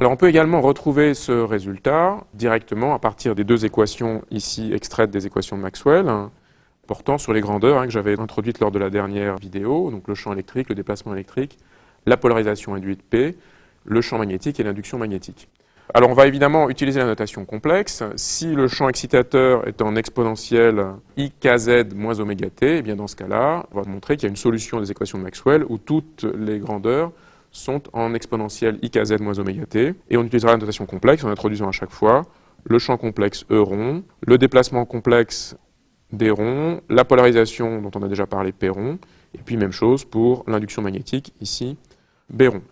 Alors on peut également retrouver ce résultat directement à partir des deux équations ici extraites des équations de Maxwell, portant sur les grandeurs que j'avais introduites lors de la dernière vidéo, donc le champ électrique, le déplacement électrique, la polarisation induite P, le champ magnétique et l'induction magnétique. Alors on va évidemment utiliser la notation complexe. Si le champ excitateur est en exponentielle ikz moins oméga t, eh bien dans ce cas-là, on va montrer qu'il y a une solution des équations de Maxwell où toutes les grandeurs sont en exponentielle ikz moins oméga t. Et on utilisera la notation complexe en introduisant à chaque fois le champ complexe E rond, le déplacement complexe D rond, la polarisation dont on a déjà parlé P rond, et puis même chose pour l'induction magnétique ici B rond.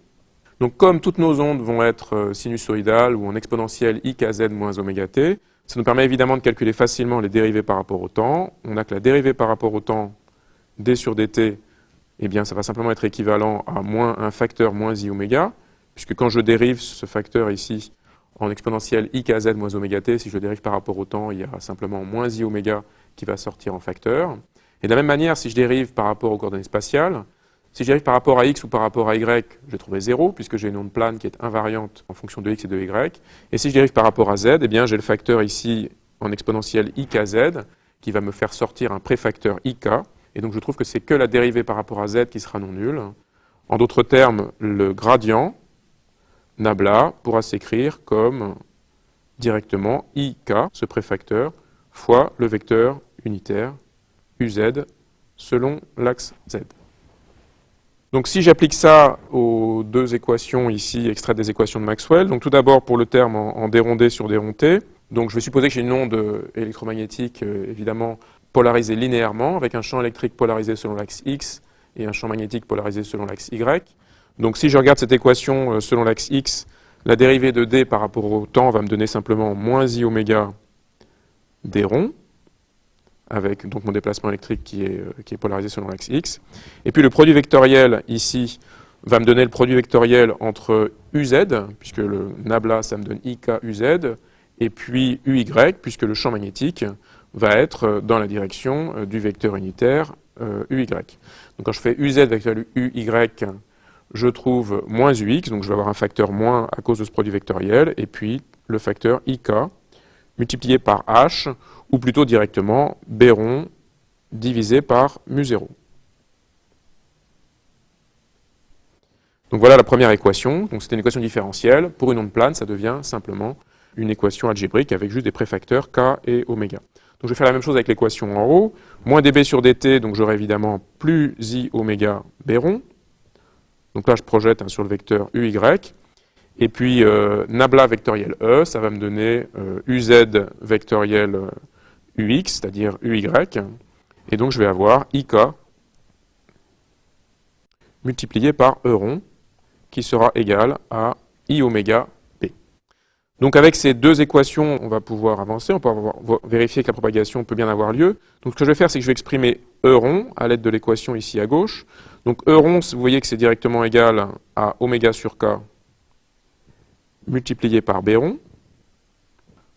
Donc comme toutes nos ondes vont être sinusoïdales ou en exponentielle ikz moins oméga t, ça nous permet évidemment de calculer facilement les dérivées par rapport au temps. On a que la dérivée par rapport au temps d sur dt, eh bien ça va simplement être équivalent à moins un facteur moins i oméga, puisque quand je dérive ce facteur ici en exponentielle ikz moins oméga t, si je le dérive par rapport au temps, il y a simplement moins i oméga qui va sortir en facteur. Et de la même manière, si je dérive par rapport aux coordonnées spatiales, si j'y arrive par rapport à x ou par rapport à y, je vais trouver 0, puisque j'ai une onde plane qui est invariante en fonction de x et de y. Et si je dérive par rapport à z, eh bien j'ai le facteur ici en exponentielle ikz qui va me faire sortir un préfacteur ik. Et donc je trouve que c'est que la dérivée par rapport à z qui sera non nulle. En d'autres termes, le gradient nabla pourra s'écrire comme directement ik, ce préfacteur, fois le vecteur unitaire uz selon l'axe z. Donc si j'applique ça aux deux équations ici, extraites des équations de Maxwell, donc tout d'abord pour le terme en d rond d sur d rond t, donc je vais supposer que j'ai une onde électromagnétique évidemment polarisée linéairement, avec un champ électrique polarisé selon l'axe x et un champ magnétique polarisé selon l'axe y. Donc si je regarde cette équation selon l'axe x, la dérivée de d par rapport au temps va me donner simplement moins i oméga d rond, avec donc mon déplacement électrique qui est polarisé selon l'axe x. Et puis le produit vectoriel ici va me donner le produit vectoriel entre uz, puisque le nabla ça me donne ik uz, et puis uy, puisque le champ magnétique va être dans la direction du vecteur unitaire uy. Donc quand je fais uz vecteur uy, je trouve moins ux, donc je vais avoir un facteur moins à cause de ce produit vectoriel, et puis le facteur ik multiplié par h, ou plutôt directement b rond divisé par mu0. Donc voilà la première équation. Donc c'était une équation différentielle. Pour une onde plane, ça devient simplement une équation algébrique avec juste des préfacteurs k et oméga. Donc je vais faire la même chose avec l'équation en haut. Moins db sur dt, donc j'aurai évidemment plus i oméga b rond. Donc là je projette sur le vecteur uy. Et puis nabla vectoriel E, ça va me donner uz vectoriel ux, c'est-à-dire uy. Et donc je vais avoir ik multiplié par E rond, qui sera égal à i oméga p. Donc avec ces deux équations, on va pouvoir avancer, on peut vérifier que la propagation peut bien avoir lieu. Donc ce que je vais faire, c'est que je vais exprimer E rond à l'aide de l'équation ici à gauche. Donc E rond, vous voyez que c'est directement égal à oméga sur k multiplié par b rond.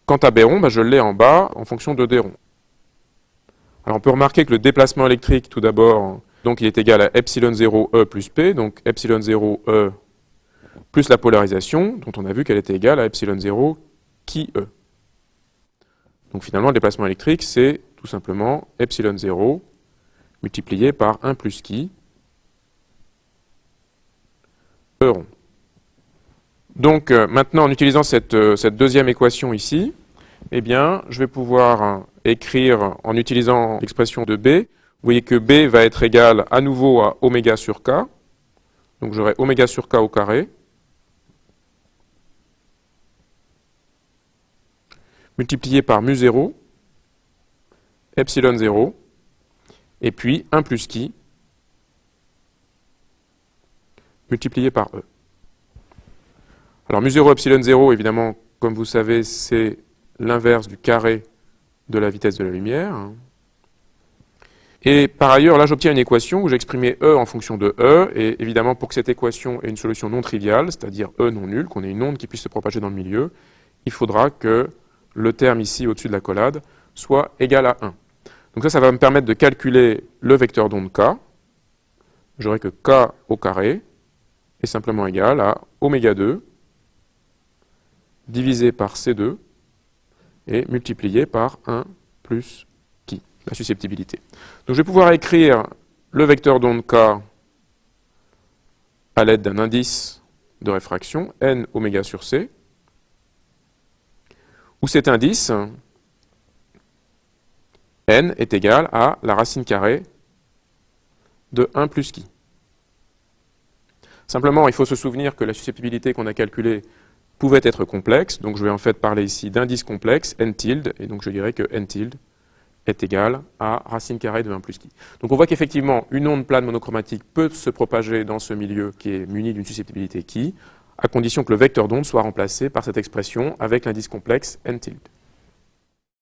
Quant à b rond, je l'ai en bas en fonction de d rond. Alors on peut remarquer que le déplacement électrique, tout d'abord, donc il est égal à epsilon 0 E plus P, donc epsilon 0 E plus la polarisation, dont on a vu qu'elle était égale à epsilon 0 qui E. Donc finalement, le déplacement électrique, c'est tout simplement epsilon 0 multiplié par 1 plus qui E rond. Donc maintenant, en utilisant cette deuxième équation ici, eh bien, je vais pouvoir écrire en utilisant l'expression de B. Vous voyez que B va être égal à nouveau à oméga sur K. Donc j'aurai oméga sur K au carré multiplié par mu0, epsilon 0, et puis 1 plus qui multiplié par E. Alors mu0 epsilon 0, évidemment, comme vous savez, c'est l'inverse du carré de la vitesse de la lumière. Et par ailleurs, là, j'obtiens une équation où j'exprimais E en fonction de E. Et évidemment, pour que cette équation ait une solution non triviale, c'est-à-dire E non nulle, qu'on ait une onde qui puisse se propager dans le milieu, il faudra que le terme ici, au-dessus de la collade, soit égal à 1. Donc ça va me permettre de calculer le vecteur d'onde K. J'aurai que K au carré est simplement égal à oméga 2 divisé par C2 et multiplié par 1 plus qui, la susceptibilité. Donc je vais pouvoir écrire le vecteur d'onde K à l'aide d'un indice de réfraction, n oméga sur c, où cet indice, n, est égal à la racine carrée de 1 plus qui. Simplement, il faut se souvenir que la susceptibilité qu'on a calculée pouvait être complexe, donc je vais en fait parler ici d'indice complexe, n tilde, et donc je dirais que n tilde est égal à racine carrée de 1 plus qui. Donc on voit qu'effectivement, une onde plane monochromatique peut se propager dans ce milieu qui est muni d'une susceptibilité qui, à condition que le vecteur d'onde soit remplacé par cette expression avec l'indice complexe n tilde.